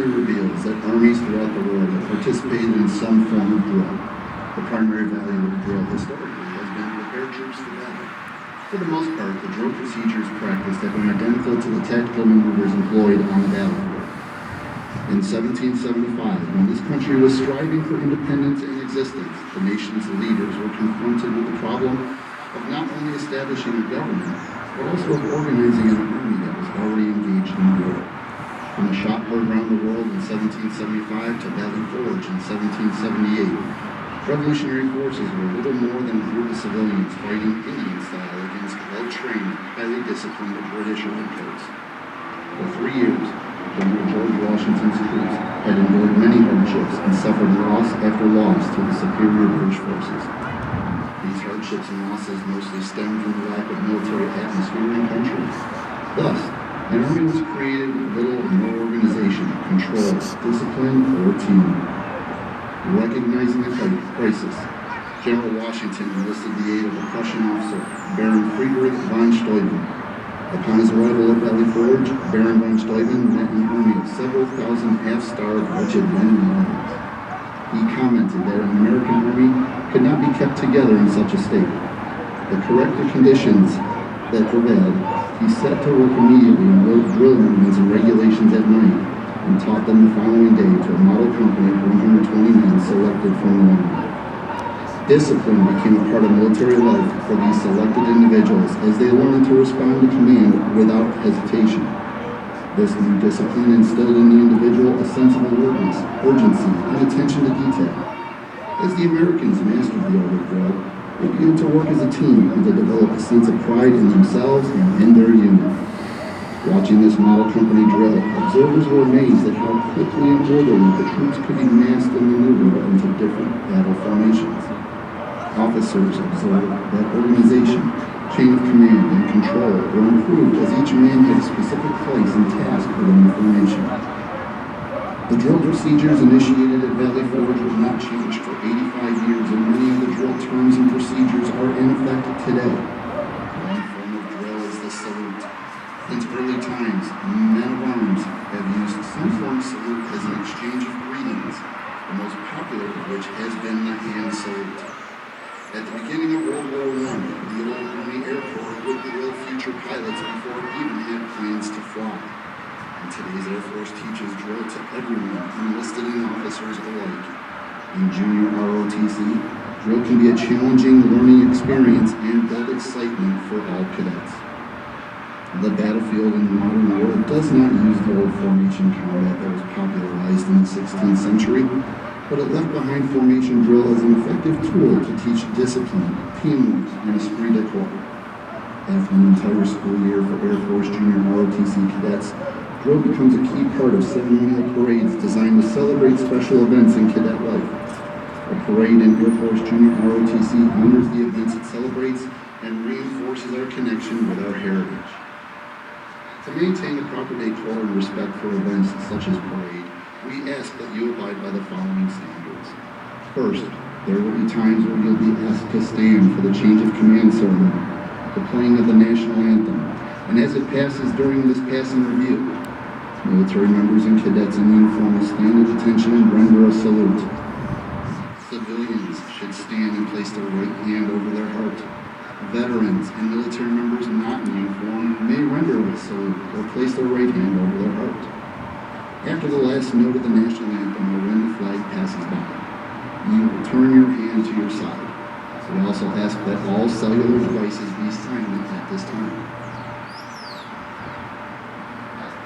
reveals that armies throughout the world have participated in some form of drill. The primary value of drill historically has been to prepare troops for battle. For the most part, the drill procedures practiced have been identical to the tactical maneuvers employed on the battlefield. In 1775, when this country was striving for independence and existence, the nation's leaders were confronted with the problem of not only establishing a government, but also of organizing an army that was already engaged in war. From the shot heard around the world in 1775 to Valley Forge in 1778, revolutionary forces were little more than a group of civilians fighting Indian style against well-trained, highly disciplined British redcoats. For 3 years, General George Washington's troops had endured many hardships and suffered loss after loss to the superior British forces. These hardships and losses mostly stemmed from the lack of military atmosphere in the country. Thus, an army was created with little or no organization, control, discipline, or teamwork. Recognizing the crisis, General Washington enlisted the aid of a Prussian officer, Baron Friedrich von Steuben. Upon his arrival at Valley Forge, Baron von Steuben met an army of several thousand half-starved, wretched men and women. He commented that an American army could not be kept together in such a state. To correct the conditions that prevailed, he set to work immediately and wrote drill movements and regulations at night, and taught them the following day to a model company of 120 men selected from the army. Discipline became a part of military life for these selected individuals as they learned to respond to command without hesitation. This new discipline instilled in the individual a sense of alertness, urgency, and attention to detail. As the Americans mastered the art of drill, they began to work as a team and to develop a sense of pride in themselves and in their unit. Watching this model company drill, observers were amazed at how quickly and orderly the troops could be massed and maneuvered into different battle formations. Officers observed that organization, chain of command, and control were improved as each man had a specific place and task within the formation. The drill procedures initiated at Valley Forge were not changed for 85 years, and many of the drill terms and procedures are in effect today. One form of drill is the salute. Since early times, men of arms have used some form of salute as an exchange of greetings, the most popular of which has been the hand salute. At the beginning of World War I, the old Army Air Corps would drill future pilots before it even had planes to fly. And today's Air Force teaches drill to everyone, enlisted and officers alike. In junior ROTC, drill can be a challenging learning experience and build excitement for all cadets. The battlefield in the modern war does not use the old formation combat that was popularized in the 16th century, but it left behind formation drill as an effective tool to teach discipline, teamwork, and esprit de corps. After an entire school year for Air Force Junior ROTC cadets, drill becomes a key part of ceremonial parades designed to celebrate special events in cadet life. A parade in Air Force Junior ROTC honors the events it celebrates and reinforces our connection with our heritage. To maintain the proper decor and respect for events such as parade, we ask that you abide by the following standards. First, there will be times when you'll be asked to stand for the change of command ceremony, the playing of the national anthem, and as it passes during this passing review, military members and cadets in uniform will stand at attention and render a salute. Civilians should stand and place their right hand over their heart. Veterans and military members not in uniform may render a salute or place their right hand over their heart. After the last note of the national anthem or when the flag passes by, you will turn your hand to your side. We also ask that all cellular devices be silent at this time.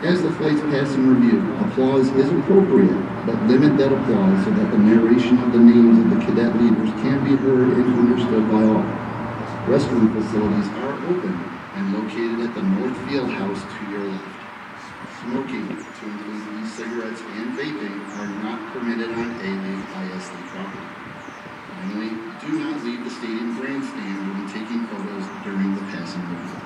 As the flights pass in review, applause is appropriate, but limit that applause so that the narration of the names of the cadet leaders can be heard and understood by all. Restroom facilities are open and located at the North Field House to your left. Smoking, to include e-cigarettes and vaping, are not permitted on ISD property. Finally, do not leave the stadium grandstand when taking photos during the passing review.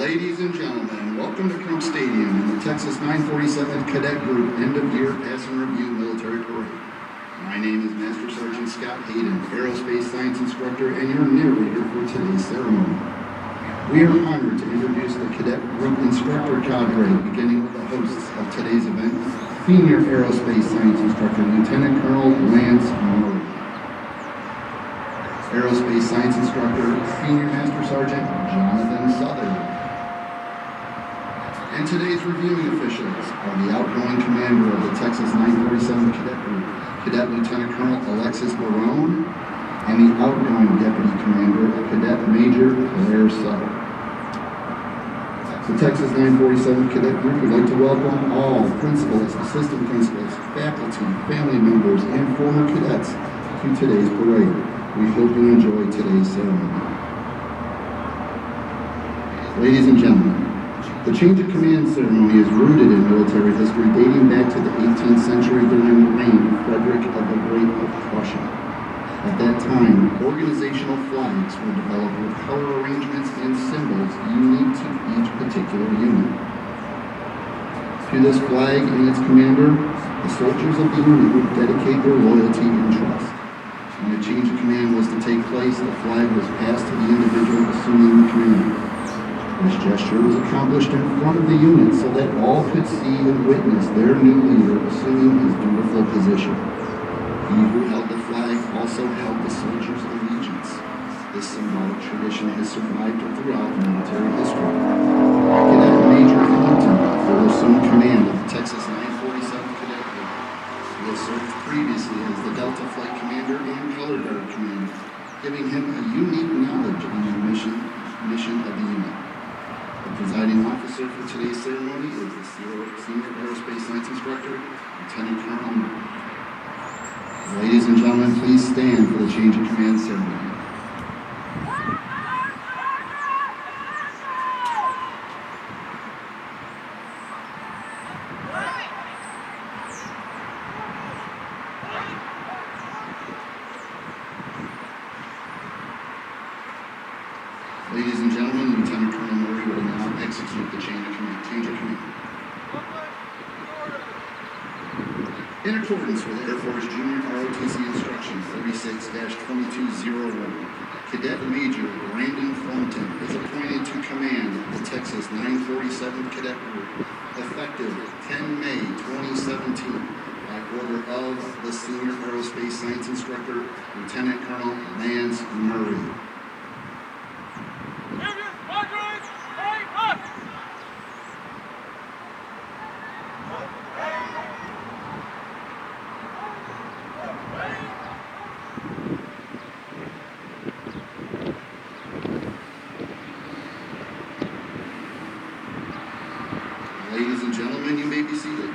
Ladies and gentlemen, welcome to Crump Stadium in the Texas 947th Cadet Group End-of-Year Pass and Review Military Parade. My name is Master Sergeant Scott Hayden, Aerospace Science Instructor and your narrator for today's ceremony. We are honored to introduce the Cadet Group Instructor Cadre, beginning with the hosts of today's event, Senior Aerospace Science Instructor Lieutenant Colonel Lance Murray. Aerospace Science Instructor Senior Master Sergeant Jonathan Southern. And today's reviewing officials are the outgoing commander of the Texas 947 Cadet Group, Cadet Lieutenant Colonel Alexis Barone, and the outgoing Deputy Commander, Cadet Major Claire Sutter. The Texas 947 Cadet Group would like to welcome all principals, assistant principals, faculty, family members, and former cadets to today's parade. We hope you enjoy today's ceremony. Ladies and gentlemen, the change of command ceremony is rooted in military history dating back to the 18th century during the reign of Frederick the Great of Prussia. At that time, organizational flags were developed with color arrangements and symbols unique to each particular unit. To this flag and its commander, the soldiers of the unit would dedicate their loyalty and trust. When a change of command was to take place, the flag was passed to the individual assuming the command. This gesture was accomplished in front of the unit so that all could see and witness their new leader assuming his dutiful position. He who held the flag also held the soldiers' allegiance. This symbolic tradition has survived throughout military history. Cadet Major Hampton will assume command of the Texas 947 Cadet Group. He has served previously as the Delta Flight Commander and Color Guard Commander, giving him a unique knowledge on the mission of the unit. The presiding officer for today's ceremony is the Senior Aerospace Science Instructor, Lieutenant Colonel Murray. Ladies and gentlemen, please stand for the change of command ceremony. Ladies and gentlemen, Lieutenant Colonel Murray will now execute the change of command. In accordance with Air Force Junior ROTC Instruction 36-2201, Cadet Major Brandon Thornton is appointed to command the Texas 947 Cadet Group effective 10 May 2017 by order of the Senior Aerospace Science Instructor, Lieutenant Colonel Lance Murray. Ladies and gentlemen, you may be seated.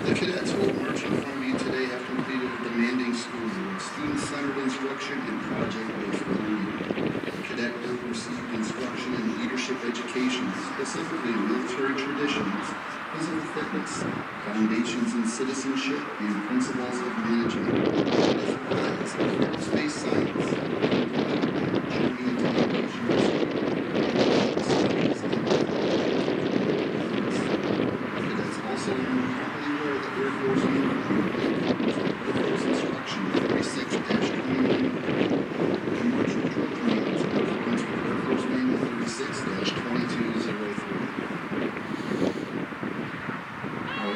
The cadets who will march in front of you today have completed a demanding school year, student-centered instruction, and project-based learning. The cadet group received instruction in leadership education, specifically military traditions, physical fitness, foundations in citizenship, and principles of management, as well as aerospace science.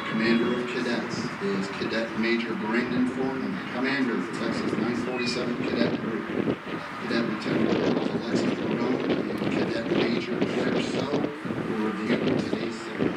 Commander of Cadets is Cadet Major Brandon Thornton, Commander of the Texas 947 Cadet Group, Cadet Lieutenant Colonel Alexis Barone, and Cadet Major Claire Sutter will review today's ceremony.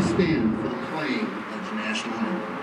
Please stand for the playing of the national anthem.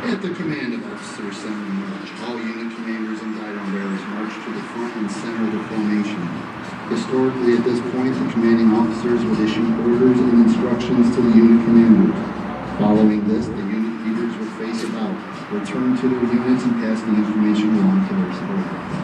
At the command of Officer Assembly March, all unit commanders and guidon bearers march to the front and center of the formation. Historically, at this point, the commanding officers would issue orders and instructions to the unit commanders. Following this, the unit leaders would face about, return to their units, and pass the information along to their subordinates.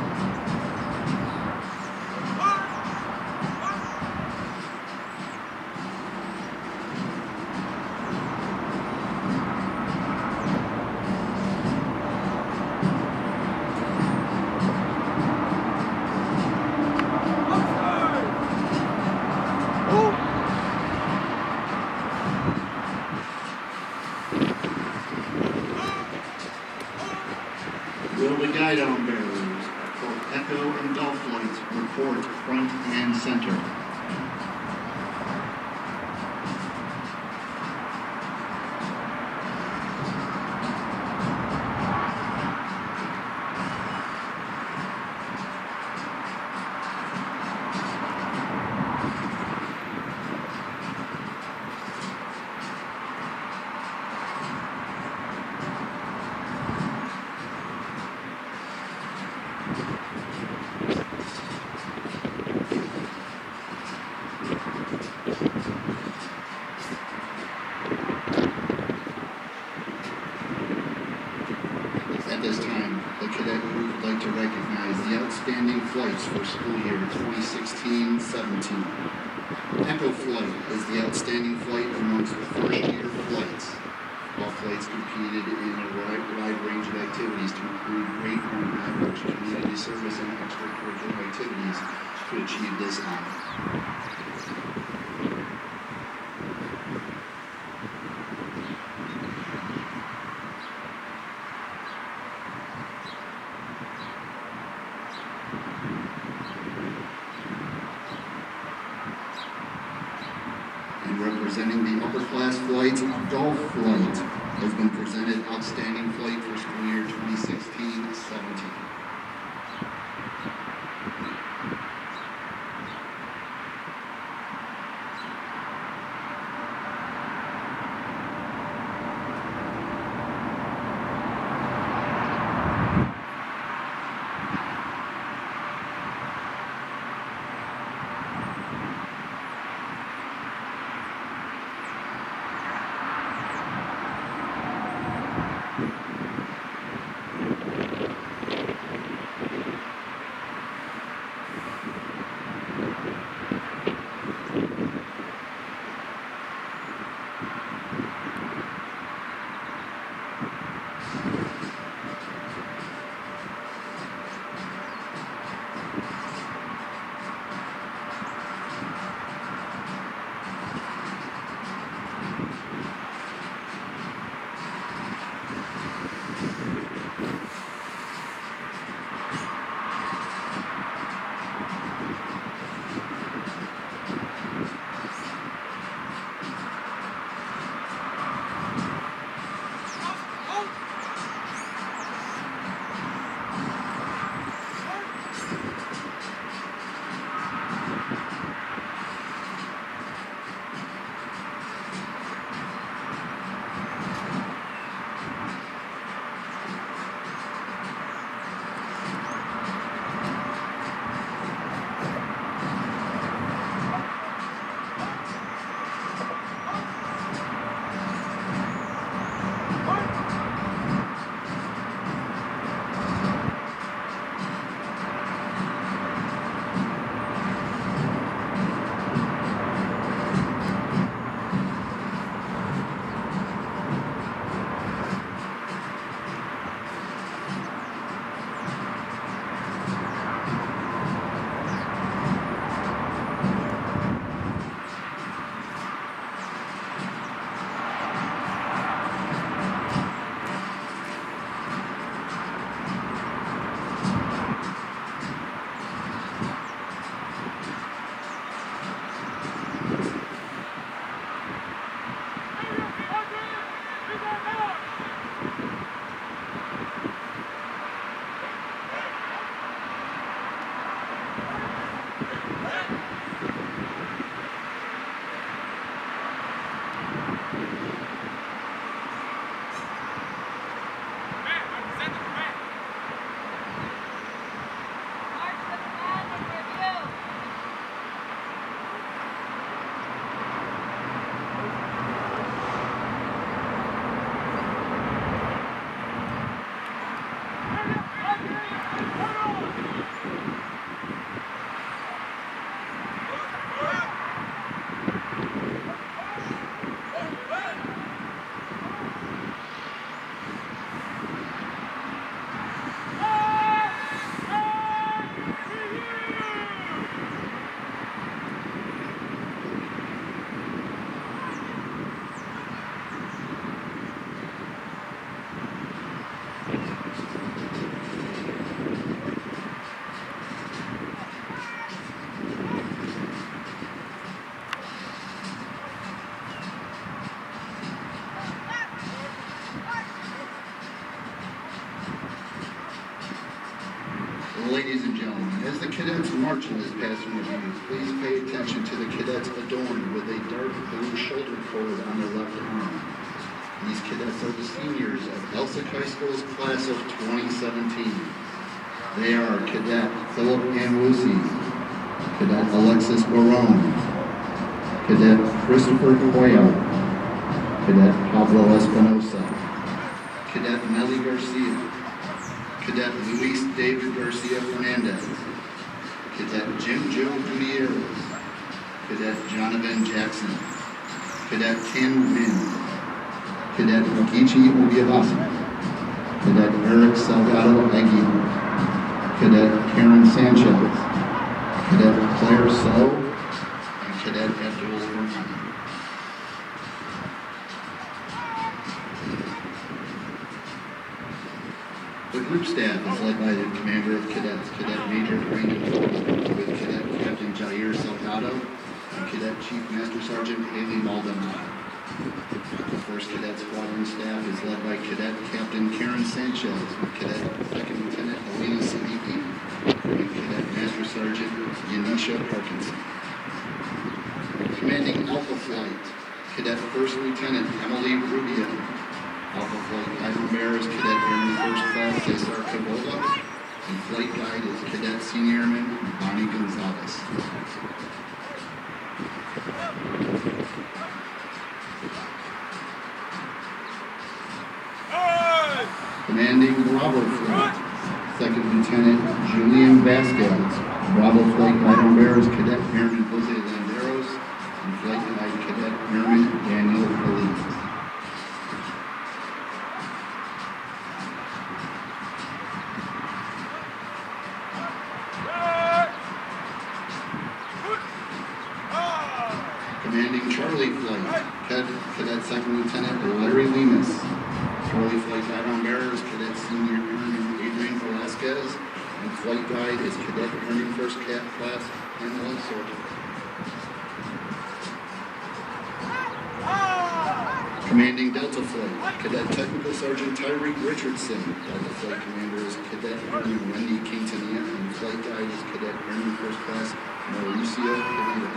Will the guidon bearers for Echo and Gulf Lights report front and center? At this time, the cadet group would like to recognize the outstanding flights for school year 2016-17. Echo Flight is the outstanding flight amongst the first-year flights. All flights competed in a wide range of activities to include great home average, community service, and extracurricular activities to achieve this honor. And representing the upper class flights, Gulf Flight has been presented Outstanding Flight for school year 2016-17. Ladies and gentlemen, as the cadets march in this passing review, please pay attention to the cadets adorned with a dark blue shoulder cord on their left arm. These cadets are the seniors of Elsick High School's class of 2017. They are Cadet Philip Anwusi, Cadet Alexis Barone, Cadet Christopher Coya, Cadet Pablo Espinosa, Cadet Nelly Garcia, Cadet Luis David Garcia Fernandez, Cadet Jim Joe Gutierrez, Cadet Jonathan Jackson, Cadet Ken Wynn, Cadet Okichi Obiabasi. Cadet Eric Salgado Aguilar. Cadet Karen Sanchez. Cadet Claire So. And Cadet Abdul Rahman. The group staff is led by the Commander of Cadets, Cadet Major Brandon Ford, with Cadet Captain Jair Salgado and Cadet Chief Master Sergeant Haley Maldonado. The 1st Cadet Squadron staff is led by Cadet Captain Karen Sanchez, with Cadet 2nd Lieutenant Elena Siddiqui and Cadet Master Sergeant Yanisha Parkinson. Commanding Alpha Flight, Cadet 1st Lieutenant Emily Rubio. Alpha Flight Guide and Bearer is Cadet Airman First Class Cesar Cabola, and Flight Guide is Cadet Senior Airman Bonnie Gonzalez. Commanding Bravo Flight, 2nd Lieutenant Julian Vasquez. Bravo Flight Guide and Bearer is Cadet Airman Jose Landeros, and Flight Guide Cadet Airman Daniel Feliz. Commanding Charlie Flight, Cadet 2nd Lieutenant Larry Lemus. Charlie Flight Guide on Bearer is Cadet Senior Airman Adrian Velasquez, and Flight Guide is Cadet Airman First Class Pamela Sordo. Commanding Delta Flight, Cadet Technical Sergeant Tyreek Richardson. Delta Flight Commander is Cadet Airman Wendy Quintanilla, and Flight Guide is Cadet Airman First Class Mauricio Pedro.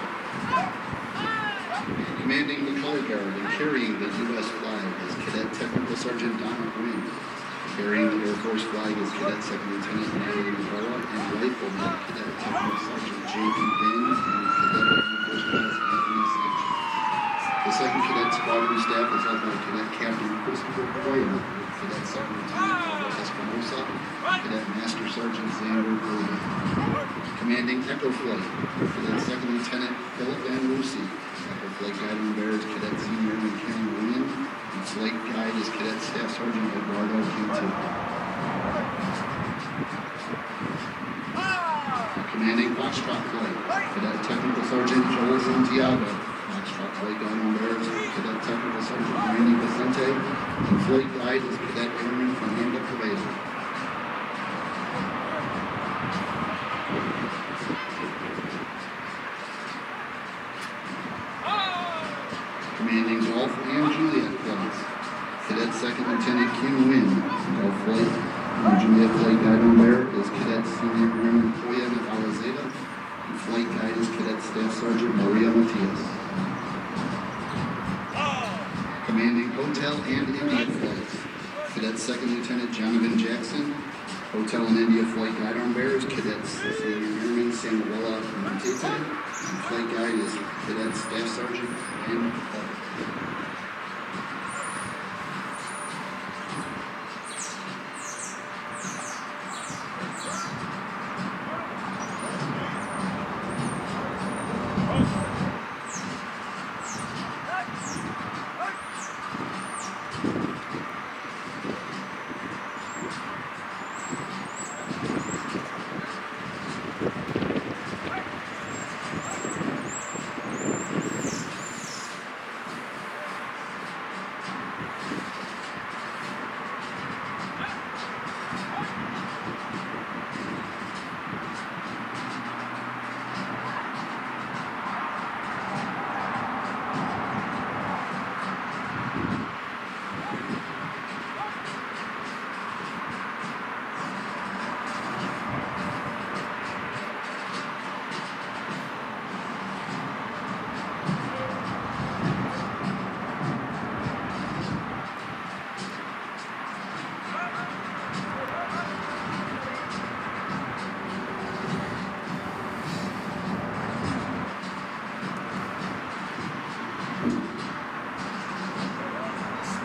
Commanding the color guard and carrying the U.S. flag is Cadet Technical Sergeant Donna Quinn. Carrying the Air Force flag is Cadet 2nd Lieutenant Natalie Navarra, and rifleman Cadet Technical Sergeant J.P. Ben and Cadet Airman First Class Anthony Sanchez. The 2nd Cadet Squadron staff is led by Cadet Captain Christopher Boyer, Cadet 2nd Lieutenant Paula Espinosa, Cadet Master Sergeant Xander Golden. Commanding Echo Flight, Cadet 2nd Lieutenant Philip Van Lucy. Echo Flight Guide and Bearer is Cadet Senior Airman Ken William, and Flight Guide is Cadet Staff Sergeant Eduardo Quinto. Commanding Foxtrot Flight, Cadet Technical Sergeant Joel Santiago. Foxtrot Flight Guide and Bearer is Cadet Technical Sergeant Randy Vicente, and Flight Guide is Cadet Airman Fernando Cabello. Commanding Golf and Juliet Flights, Cadet 2nd Lieutenant Kim Wynn. Golf Flight and Juliet Flight Guide and Bearer is Cadet Senior Airman Koya Navalazeta, and Flight Guide is Cadet Staff Sergeant Maria Matias. Commanding Hotel and India Flights, Cadet 2nd Lieutenant Jonathan Jackson. Hotel and India Flight Guide on Bearer is Cadet Senior Airman Samuela Montete, and Flight Guide is Cadet Staff Sergeant Ben Clark.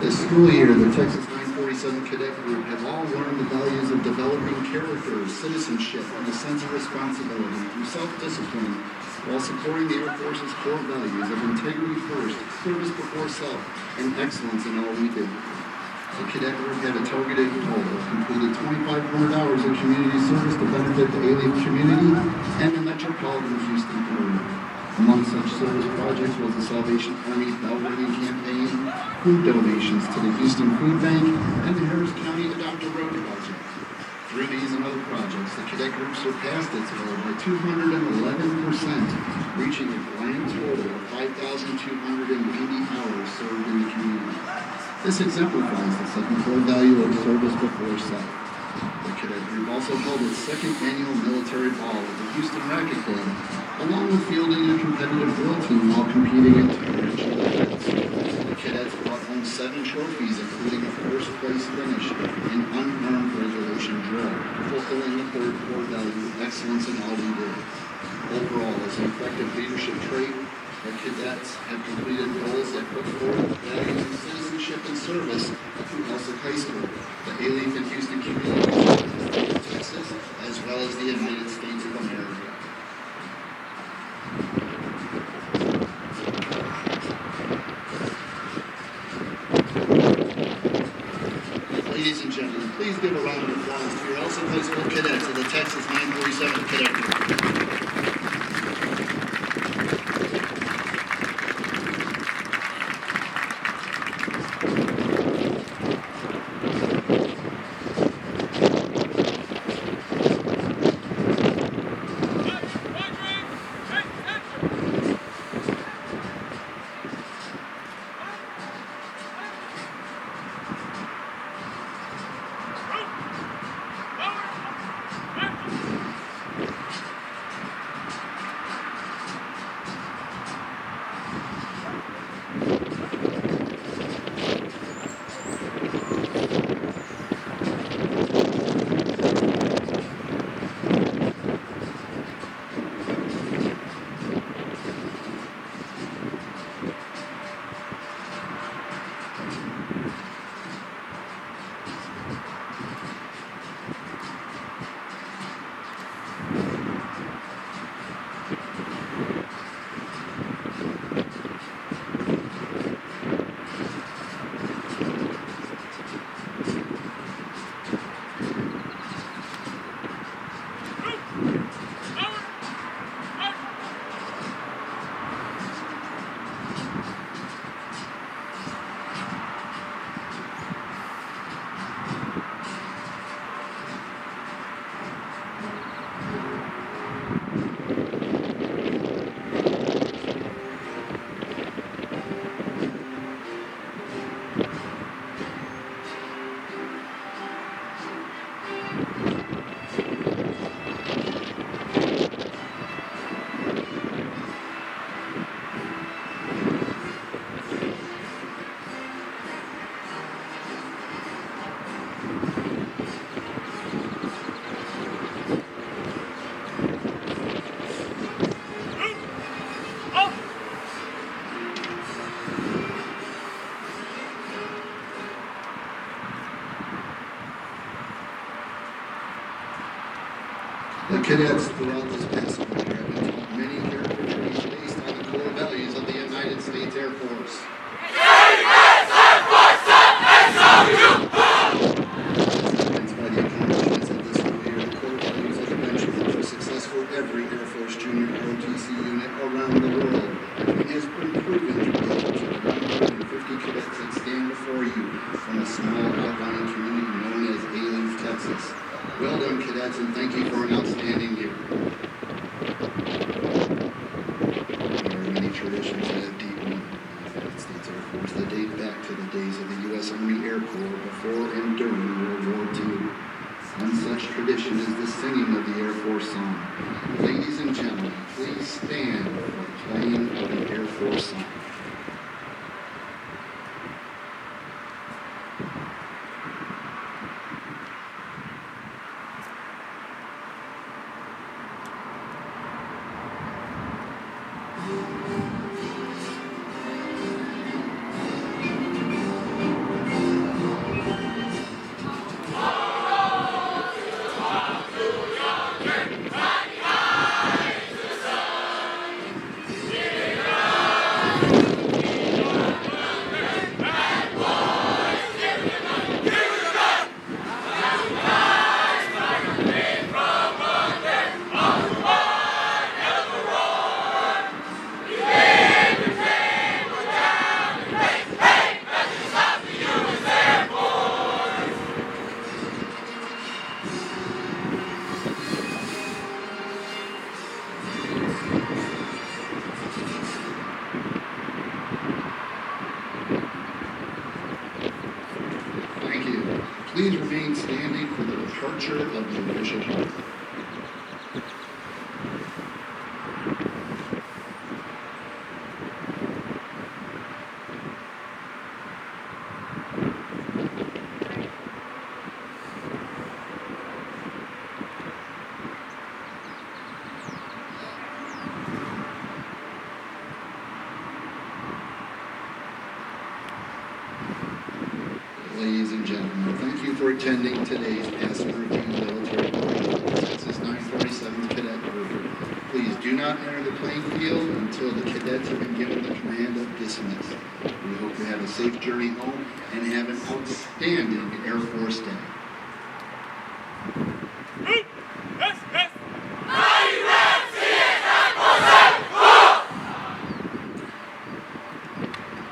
This school year, the Texas 946 37 cadet group have all learned the values of developing character, citizenship, and a sense of responsibility through self-discipline while supporting the Air Force's core values of integrity first, service before self, and excellence in all we do. The cadet group had a targeted goal of completed 2,500 hours of community service to benefit the Alief community and the metropolitan Houston area. Among such service projects was the Salvation Army Bell Ringing Campaign, food donations to the Houston Food Bank, and the Harris County Adopt a Road project. Through these and other projects, the cadet group surpassed its goal by 211%, reaching a grand total of 5,290 hours served in the community. This exemplifies the second core value of service before self. The cadet group also held its second annual military ball at the Houston Racquet Club, along with fielding a competitive drill team while competing in two regional events. The cadets brought home 7 trophies, including a first-place finish in unarmed regulation drill, fulfilling the third core value, excellence in all we do. Overall, as an effective leadership trait, the cadets have completed goals that put forward values of citizenship and service through Elsik High School, the Alief and Houston community, the state of Texas, as well as the United States of America. Ladies and gentlemen, please give a round of applause to your Elsik High School cadets of the Texas 947 Cadet Group. The cadets throughout this past school year have been taught many character traits based on the core values of the United States Air Force. Evidenced by the accomplishments of this school year, the core values are the benchmark for success for every Air Force Junior ROTC unit around the world, and has been proven through the efforts of the 150 cadets that stand before you from a small outlying community known as Alief, Texas. Well done, cadets, and thank you for an outstanding year. There are many traditions that have deep meaning in the United States Air Force that date back to the days of the U.S. Army Air Corps before and during World War II. One such tradition is the singing of the Air Force song. Ladies and gentlemen, please stand for the playing of the Air Force song. Please remain standing for the departure of the official party. Ladies and gentlemen, thank you for attending today's Passing Review Military Parade, Texas 947th Cadet Group. Please do not enter the playing field until the cadets have been given the command of dismiss. We hope you have a safe journey home and have an outstanding Air Force Day.